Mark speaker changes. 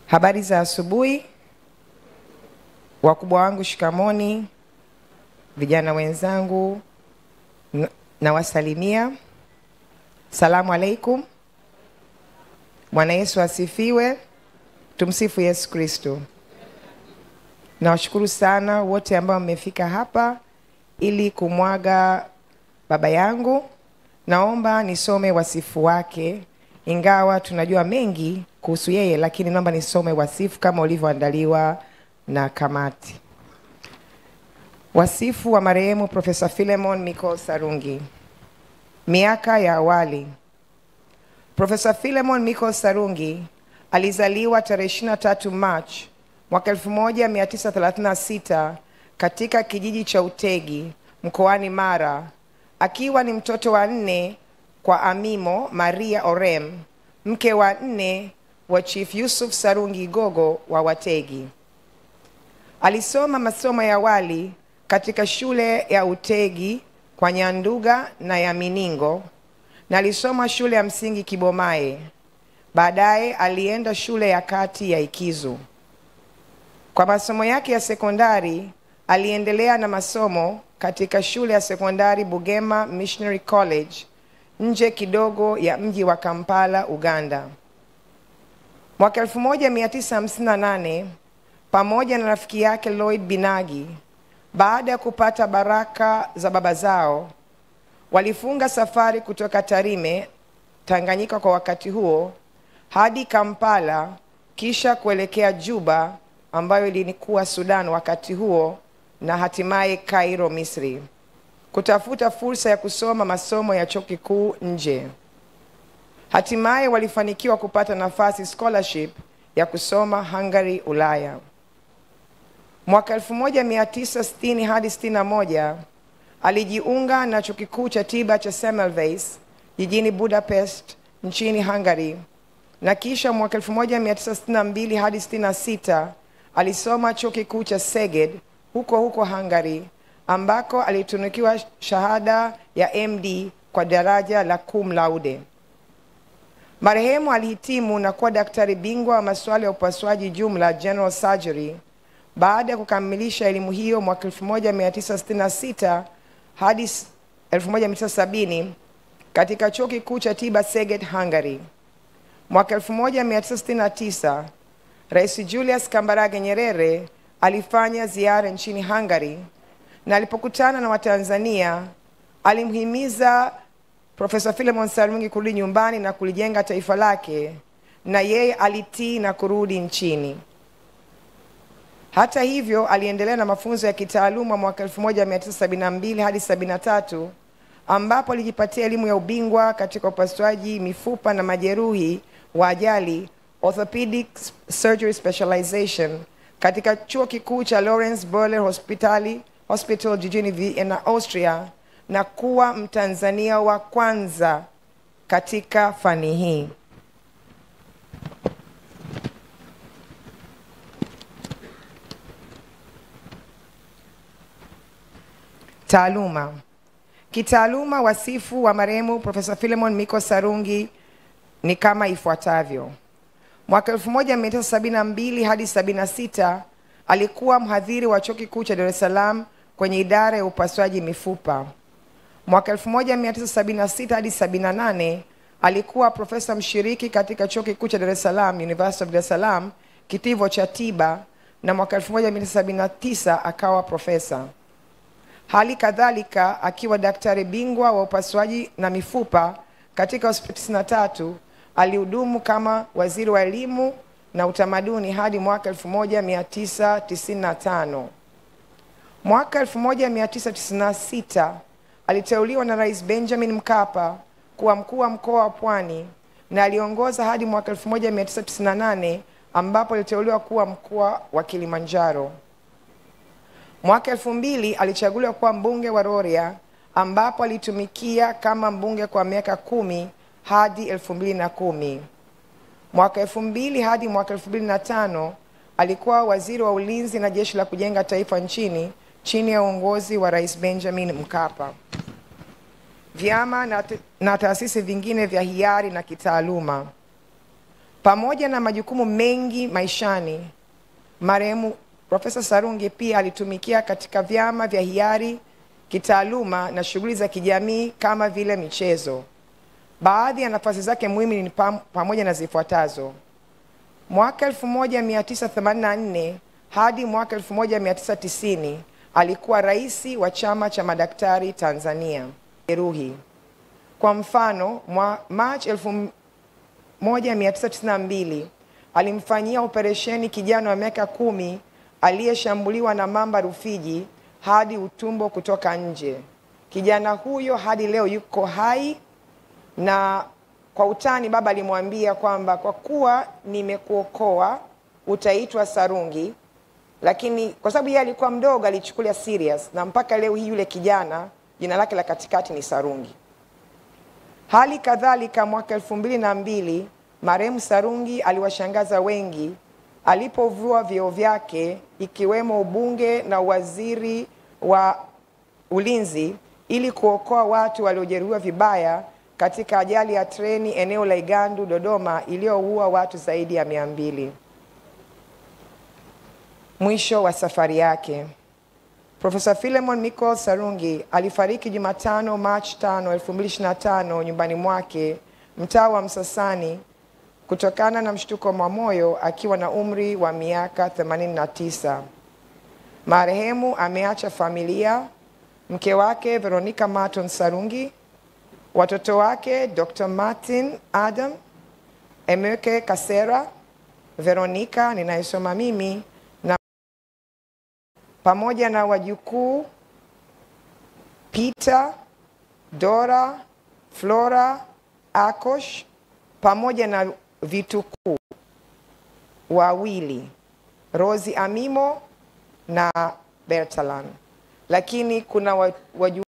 Speaker 1: Habari za asubuhi. Wakubwa wangu shikamoni, vijana wenzangu na wasalimia. Salamu alaikum. Bwana Yesu asifiwe. Tumsifu Yesu Kristo. Nawashukuru sana wote ambao mmefika hapa ili kumwaga baba yangu. Naomba nisome wasifu wake, ingawa tunajua mengi kuhusu yeye, lakini naomba nisome wasifu kama ulivyoandaliwa na kamati. Wasifu wa marehemu Profesa Philemon Michael Sarungi. Miaka ya awali. Profesa Philemon Michael Sarungi alizaliwa tarehe 23 March mwaka 1936 katika kijiji cha Utegi mkoani Mara, akiwa ni mtoto wa 4 kwa Amimo Maria Orem, mke wa 4 wa Chief Yusuf Sarungi Gogo wa Wategi. Alisoma masomo ya awali katika shule ya Utegi kwa Nyanduga na ya Miningo, na alisoma shule ya msingi Kibomae. Baadaye alienda shule ya kati ya Ikizu. Kwa masomo yake ya sekondari, aliendelea na masomo katika shule ya sekondari Bugema Missionary College, nje kidogo ya mji wa Kampala, Uganda. Mwaka 1958, pamoja na rafiki yake Lloyd Binagi, baada ya kupata baraka za baba zao, walifunga safari kutoka Tarime, Tanganyika kwa wakati huo, hadi Kampala, kisha kuelekea Juba ambayo ilikuwa Sudan wakati huo, na hatimaye Cairo, Misri, kutafuta fursa ya kusoma masomo ya chuo kikuu nje. Hatimaye walifanikiwa kupata nafasi scholarship ya kusoma Hungary, Ulaya. Mwaka 1960 hadi 61 alijiunga na chuo kikuu cha tiba cha Semmelweis jijini Budapest nchini Hungary, na kisha mwaka 1962 hadi 66 alisoma chuo kikuu cha Szeged huko Hungary, ambako alitunukiwa shahada ya MD kwa daraja la cum laude. Marehemu alihitimu na kuwa daktari bingwa wa masuala ya upasuaji jumla, general surgery, baada ya kukamilisha elimu hiyo mwaka 1966 hadi 1970 katika chuo kikuu cha tiba Szeged, Hungary. Mwaka 1969 Rais Julius Kambarage Nyerere alifanya ziara nchini Hungary, na alipokutana na Watanzania alimhimiza Profesa Philemon Sarungi kurudi nyumbani na kulijenga taifa lake, na yeye alitii na kurudi nchini. Hata hivyo, aliendelea na mafunzo ya kitaaluma mwaka 1972 hadi 73, ambapo alijipatia elimu ya ubingwa katika upasuaji mifupa na majeruhi wa ajali, orthopedic surgery specialization, katika chuo kikuu cha Lawrence Boller Hospital jijini Vienna, Austria, na kuwa Mtanzania wa kwanza katika fani hii. Taaluma. Kitaaluma, wasifu wa marehemu Profesa Philemon Michael Sarungi ni kama ifuatavyo. Mwaka 1972 hadi 76 alikuwa mhadhiri wa chuo kikuu cha Dar es Salaam kwenye idara ya upasuaji mifupa. Mwaka 1976 hadi 78 alikuwa profesa mshiriki katika chuo kikuu cha Dar es Salaam, University of Dar es Salaam, kitivo cha tiba, na mwaka 1979 akawa profesa. Hali kadhalika akiwa daktari bingwa wa upasuaji na mifupa katika hospitali 93, alihudumu kama waziri wa elimu na utamaduni hadi mwaka 1995. Mwaka 1996 aliteuliwa na Rais Benjamin Mkapa kuwa mkuu wa mkoa wa Pwani, na aliongoza hadi mwaka 1998 ambapo aliteuliwa kuwa mkuu wa Kilimanjaro. Mwaka 2000 alichaguliwa kuwa mbunge wa Rorya, ambapo alitumikia kama mbunge kwa miaka 10 hadi 2010. Mwaka 2000 hadi mwaka 2005 alikuwa waziri wa ulinzi na jeshi la kujenga taifa nchini chini ya uongozi wa Rais Benjamin Mkapa. Vyama na taasisi vingine vya hiari na kitaaluma. Pamoja na majukumu mengi maishani, marehemu Profesa Sarungi pia alitumikia katika vyama vya hiari, kitaaluma na shughuli za kijamii kama vile michezo. Baadhi ya nafasi zake muhimu ni pamoja na zifuatazo: mwaka 1984 hadi mwaka 1990 alikuwa rais wa Chama cha Madaktari Tanzania. Jeruhi. Kwa mfano, Machi 1992 alimfanyia operesheni kijana wa miaka 10 aliyeshambuliwa na mamba Rufiji hadi utumbo kutoka nje. Kijana huyo hadi leo yuko hai, na kwa utani baba alimwambia kwamba kwa kuwa nimekuokoa utaitwa Sarungi, lakini kwa sababu yeye alikuwa mdogo alichukulia serious, na mpaka leo hii yule kijana jina lake la katikati ni Sarungi. Hali kadhalika mwaka 2002 marehemu Sarungi aliwashangaza wengi alipovua vyeo vyake ikiwemo ubunge na waziri wa ulinzi ili kuokoa watu waliojeruhiwa vibaya katika ajali ya treni eneo la Igandu, Dodoma, iliyoua watu zaidi ya 200. Mwisho wa safari yake. Profesa Philemon Michael Sarungi alifariki Jumatano Machi 5, 2025 nyumbani mwake mtaa wa Msasani kutokana na mshtuko wa moyo akiwa na umri wa miaka 89. Marehemu ameacha familia, mke wake Veronica Martin Sarungi, watoto wake Dr. Martin Adam, Emeke Kasera, Veronica ninayesoma mimi, na pamoja na wajukuu Peter, Dora, Flora, Akosh, pamoja na vitukuu wawili Rosie Amimo na Bertalan. Lakini kuna wajukuu